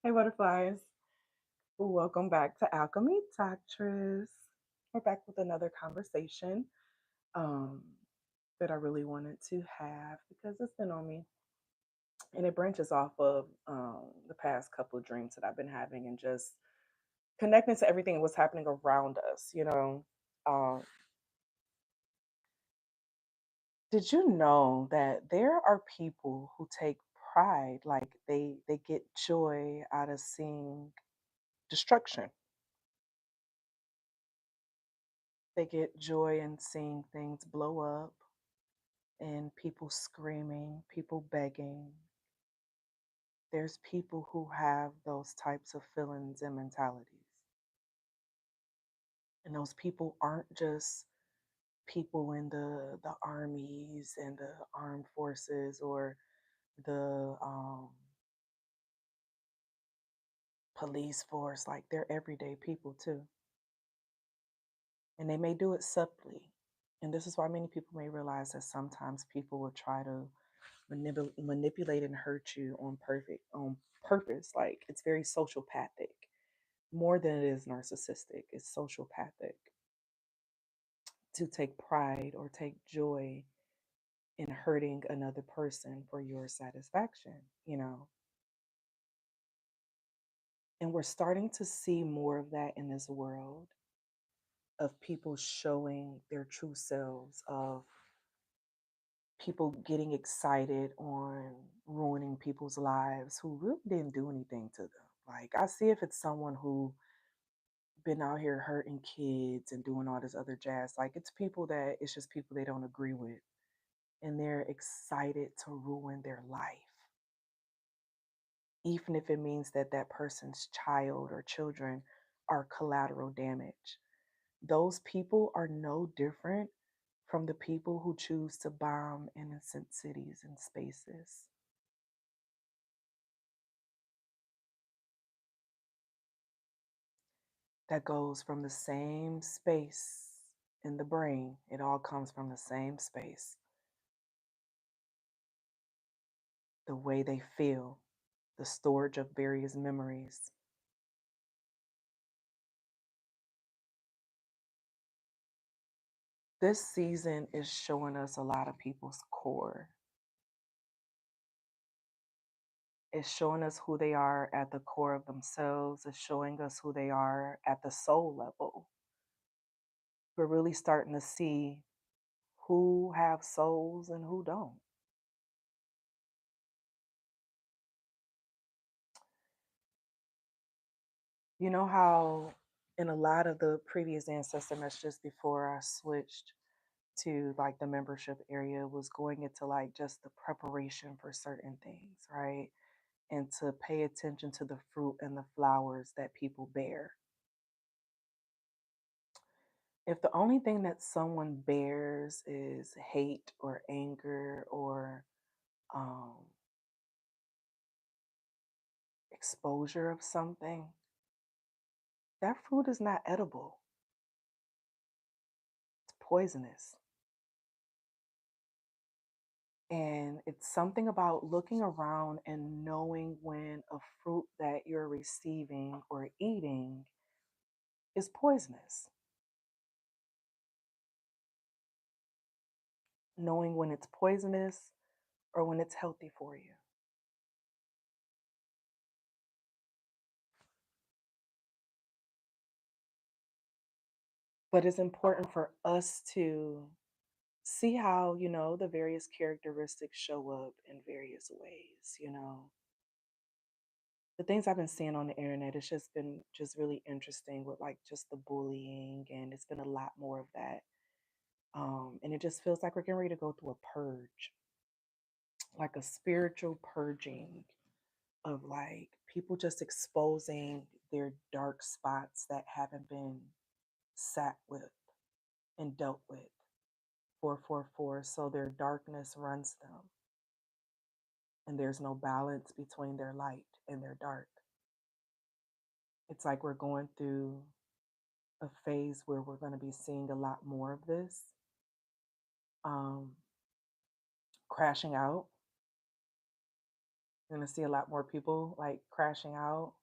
Hey, butterflies. Welcome back to Alchemy Doctress. We're back with another conversation um, that I really wanted to have because it's been on me. And it branches off of the past couple of dreams that I've been having and just connecting to everything that was happening around us. Um, did you know that there are people who take pride, like they get joy out of seeing destruction? They get joy in seeing things blow up and people screaming, people begging. There's people who have those types of feelings and mentalities. And those people aren't just people in the armies and the armed forces or the police force. Like they're everyday people too. And they may do it subtly. And this is why many people may realize that sometimes people will try to manipulate and hurt you on purpose. Like it's very sociopathic, more than it is narcissistic. It's sociopathic to take pride or take joy in hurting another person for your satisfaction. And we're starting to see more of that in this world of people showing their true selves, of people getting excited on ruining people's lives who really didn't do anything to them. Like I see if it's someone who been out here hurting kids and doing all this other jazz. Like it's just people they don't agree with. And they're excited to ruin their life. Even if it means that that person's child or children are collateral damage. Those people are no different from the people who choose to bomb innocent cities and spaces. That goes from the same space in the brain. It all comes from the same space. The way they feel, the storage of various memories. This season is showing us a lot of people's core. It's showing us who they are at the core of themselves. It's showing us who they are at the soul level. We're really starting to see who have souls and who don't. You know how in a lot of the previous ancestor messages before I switched to like the membership area was going into like just the preparation for certain things, right? And to pay attention to the fruit and the flowers that people bear. If the only thing that someone bears is hate or anger or um, exposure of something, that fruit is not edible. It's poisonous. And it's something about looking around and knowing when a fruit that you're receiving or eating is poisonous, knowing when it's poisonous or when it's healthy for you. But it's important for us to see how, the various characteristics show up in various ways. The things I've been seeing on the internet, it's just been just really interesting with like just the bullying, and it's been a lot more of that. And it just feels like we're getting ready to go through a purge, like a spiritual purging of like people just exposing their dark spots that haven't been sat with and dealt with 444. So their darkness runs them, and there's no balance between their light and their dark. It's like we're going through a phase where we're going to be seeing a lot more of this um, crashing out. You're gonna see a lot more people like crashing out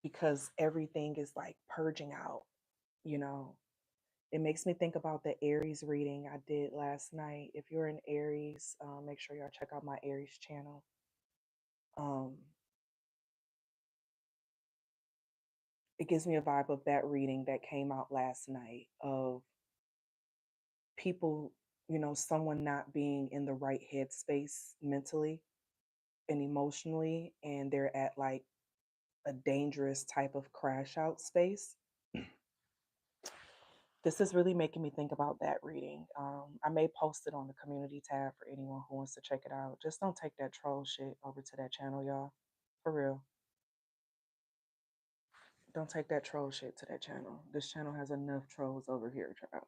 because everything is like purging out, you know. It makes me think about the Aries reading I did last night. If you're an Aries, make sure y'all check out my Aries channel. Um, it gives me a vibe of that reading that came out last night of people, someone not being in the right headspace mentally and emotionally, and they're at like a dangerous type of crash out space. This is really making me think about that reading. I may post it on the community tab for anyone who wants to check it out. Just don't take that troll shit over to that channel, y'all. For real. Don't take that troll shit to that channel. This channel has enough trolls over here, child.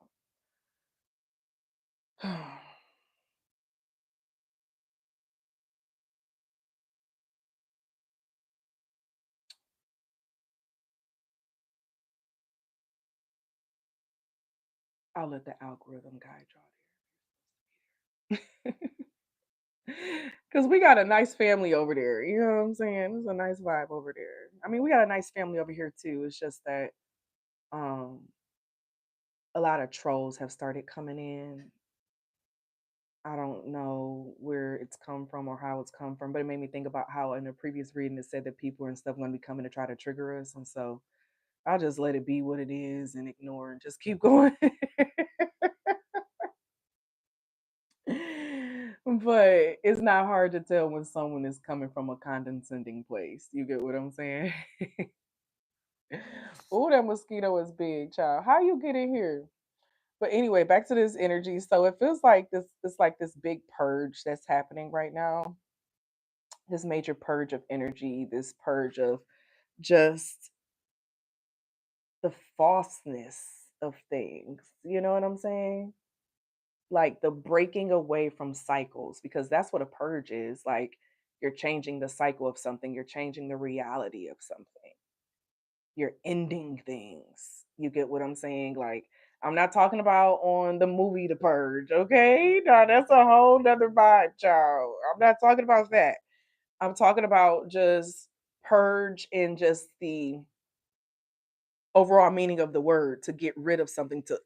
I'll let the algorithm guide y'all there. Because we got a nice family over there. You know what I'm saying? It's a nice vibe over there. I mean, we got a nice family over here too. It's just that um, a lot of trolls have started coming in. I don't know where it's come from or how it's come from, but it made me think about how in the previous reading it said that people and stuff going to be coming to try to trigger us. And so I'll just let it be what it is and ignore and just keep going. But it's not hard to tell when someone is coming from a condescending place. You get what I'm saying? Oh, that mosquito is big, child. How you get in here? But anyway, back to this energy. So it feels like this it's like this big purge that's happening right now. This major purge of energy, this purge of just the falseness of things. You know what I'm saying? Like the breaking away from cycles, because that's what a purge is. Like you're changing the cycle of something, you're changing the reality of something, you're ending things. You get what I'm saying? Like, I'm not talking about on the movie The Purge, okay? Now that's a whole nother vibe, child. I'm not talking about that. I'm talking about just purge and just the overall meaning of the word, to get rid of something, to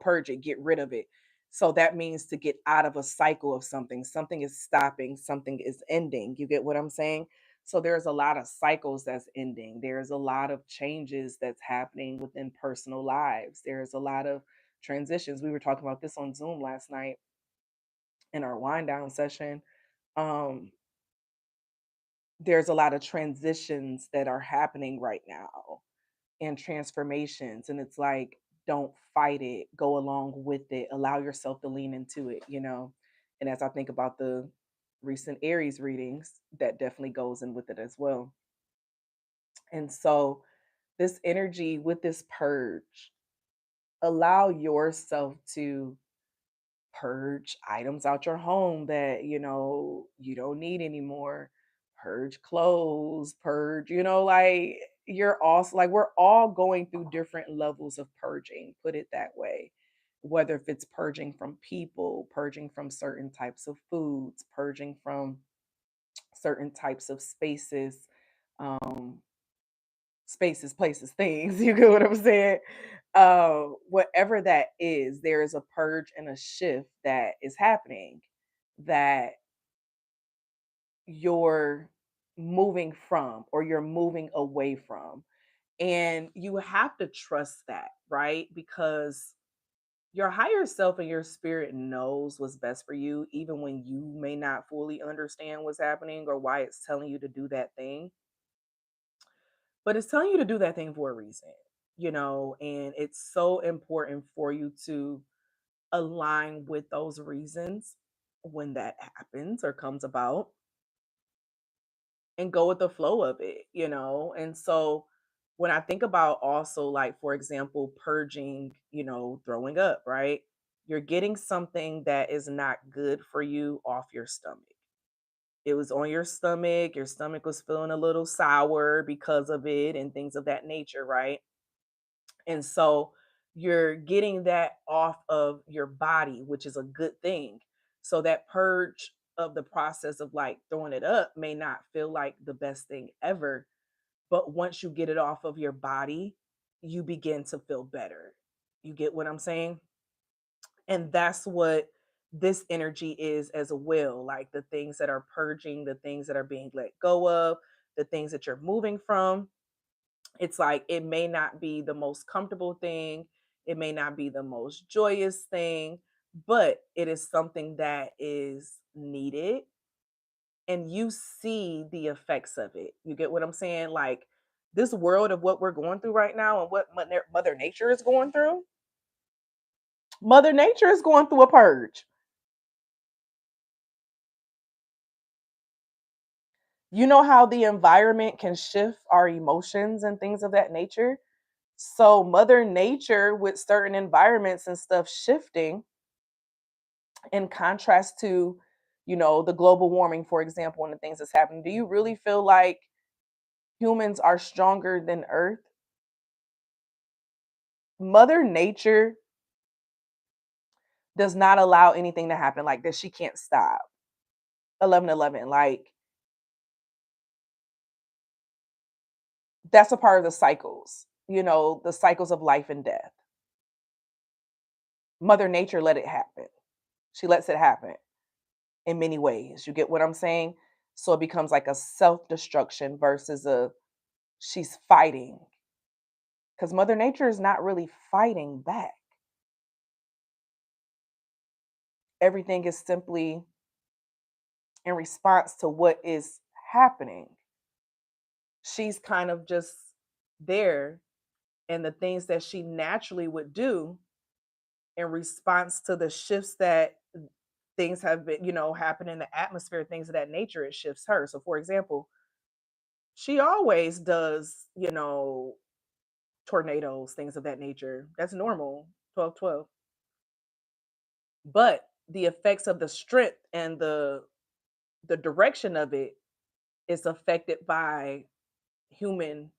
purge it, get rid of it. So that means to get out of a cycle of something. Something is stopping, something is ending. You get what I'm saying? So there's a lot of cycles that's ending, there's a lot of changes that's happening within personal lives, there's a lot of transitions. We were talking about this on Zoom last night in our wind down session. um there's a lot of transitions that are happening right now and transformations, and it's like, don't fight it, go along with it, allow yourself to lean into it. And as I think about the recent Aries readings, that definitely goes in with it as well. And so this energy with this purge, allow yourself to purge items out your home that you don't need anymore, purge clothes, purge, like you're also like, we're all going through different levels of purging, put it that way. Whether if it's purging from people, purging from certain types of foods, purging from certain types of spaces, um spaces, places, things. You get what I'm saying? Whatever that is, there is a purge and a shift that is happening, that you're moving from or you're moving away from. And you have to trust that, right? Because your higher self and your spirit knows what's best for you, even when you may not fully understand what's happening or why it's telling you to do that thing. But it's telling you to do that thing for a reason. And it's so important for you to align with those reasons when that happens or comes about, and go with the flow of it. And so when I think about also, like, for example, purging, throwing up, right? You're getting something that is not good for you off your stomach. It was on your stomach was feeling a little sour because of it and things of that nature, right? And so you're getting that off of your body, which is a good thing. So that purge of the process of like throwing it up may not feel like the best thing ever, but once you get it off of your body, you begin to feel better. You get what I'm saying? And that's what this energy is as well. Like the things that are purging, the things that are being let go of, the things that you're moving from. It's like it may not be the most comfortable thing, it may not be the most joyous thing, but it is something that is needed, and you see the effects of it. You get what I'm saying? Like this world of what we're going through right now and what Mother Nature is going through. Mother Nature is going through a purge. You know how the environment can shift our emotions and things of that nature? So, Mother Nature, with certain environments and stuff shifting, in contrast to, the global warming, for example, and the things that's happening, do you really feel like humans are stronger than Earth? Mother Nature does not allow anything to happen like this. She can't stop. 1111, like that's a part of the cycles, the cycles of life and death. Mother Nature let it happen. She lets it happen in many ways. You get what I'm saying? So it becomes like a self destruction versus a she's fighting, because Mother Nature is not really fighting back. Everything is simply in response to what is happening. She's kind of just there, and the things that she naturally would do in response to the shifts that things have been, happen in the atmosphere, things of that nature, it shifts her. So, for example, she always does, tornadoes, things of that nature. That's normal, 12-12. But the effects of the strength and the direction of it is affected by human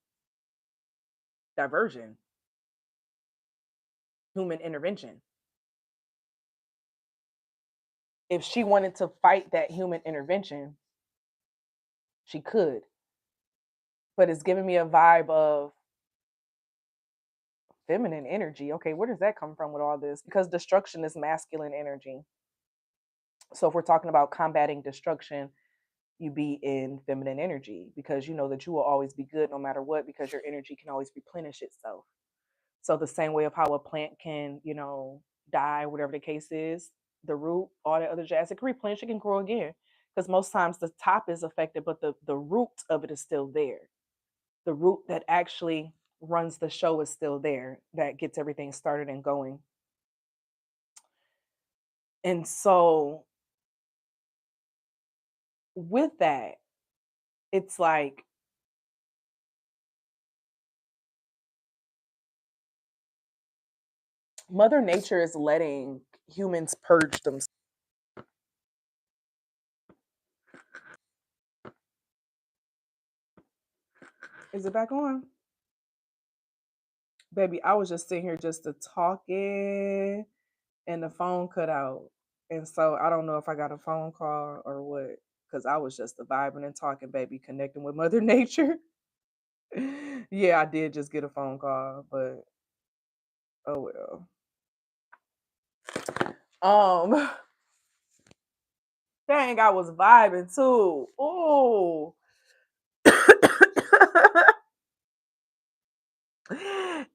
diversion, human intervention. If she wanted to fight that human intervention, she could. But it's giving me a vibe of feminine energy. Okay, where does that come from with all this? Because destruction is masculine energy. So if we're talking about combating destruction, you be in feminine energy because you know that you will always be good no matter what, because your energy can always replenish itself. So the same way of how a plant can, die, whatever the case is, the root, all that other jazz, it can replenish, it can grow again. Because most times the top is affected, but the root of it is still there. The root that actually runs the show is still there, that gets everything started and going. And so with that, it's like Mother Nature is letting humans purge themselves. Is it back on? Baby, I was just sitting here just to talking and the phone cut out. And so I don't know if I got a phone call or what, because I was just vibing and talking, baby, connecting with Mother Nature. Yeah, I did just get a phone call, but oh well. Um, dang, I was vibing too. Ooh.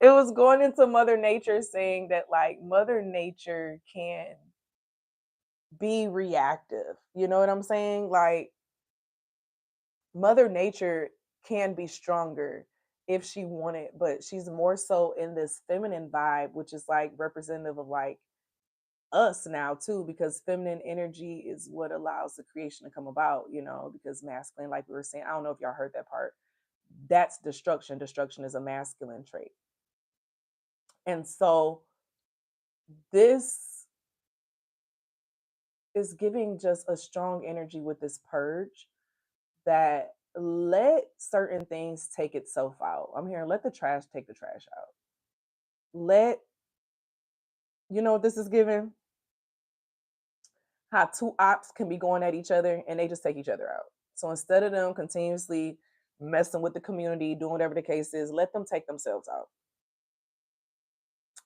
It was going into Mother Nature saying that like Mother Nature can be reactive. You know what I'm saying? Like Mother Nature can be stronger if she wanted, but she's more so in this feminine vibe, which is like representative of like us now too, because feminine energy is what allows the creation to come about, because masculine, like we were saying, I don't know if y'all heard that part. That's destruction. Destruction is a masculine trait. And so this is giving just a strong energy with this purge that let certain things take itself out. I'm here, let the trash take the trash out. Let, you know what this is giving? how two ops can be going at each other and they just take each other out. So instead of them continuously messing with the community, doing whatever the case is, let them take themselves out.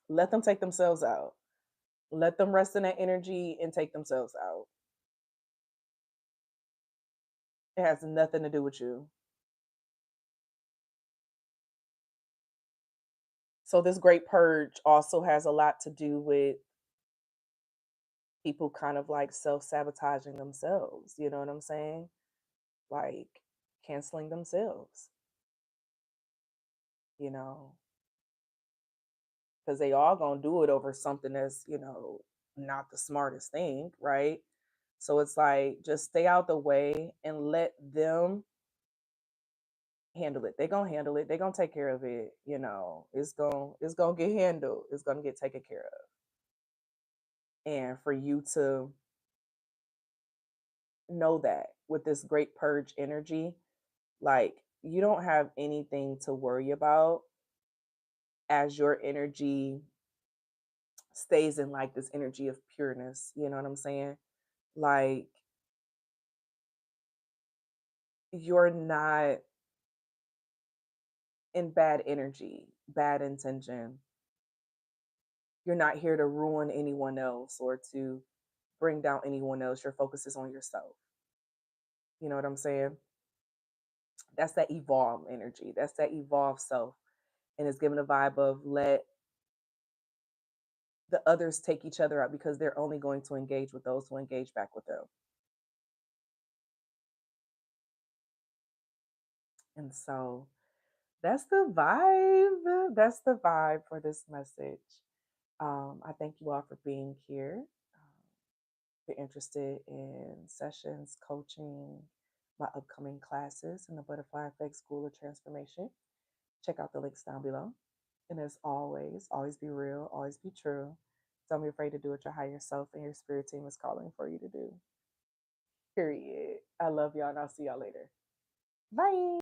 Let them take themselves out. Let them rest in that energy and take themselves out. It has nothing to do with you. So this great purge also has a lot to do with people kind of like self-sabotaging themselves, you know what I'm saying? Like canceling themselves, you know, because they all gonna do it over something that's, not the smartest thing, right? So it's like just stay out the way and let them handle it. They're gonna handle it, they're gonna take care of it, it's gonna get handled, it's gonna get taken care of. And for you to know that with this great purge energy, like you don't have anything to worry about as your energy stays in like this energy of pureness. You know what I'm saying? Like you're not in bad energy, bad intention. You're not here to ruin anyone else or to bring down anyone else. Your focus is on yourself. You know what I'm saying? That's that evolve energy. That's that evolved self. And it's given a vibe of let the others take each other out because they're only going to engage with those who engage back with them. And so that's the vibe. That's the vibe for this message. I thank you all for being here. If you're interested in sessions, coaching, my upcoming classes in the Butterfly Effect School of Transformation, check out the links down below. And as always, always be real, always be true. Don't be afraid to do what your higher self and your spirit team is calling for you to do. Period. I love y'all and I'll see y'all later. Bye.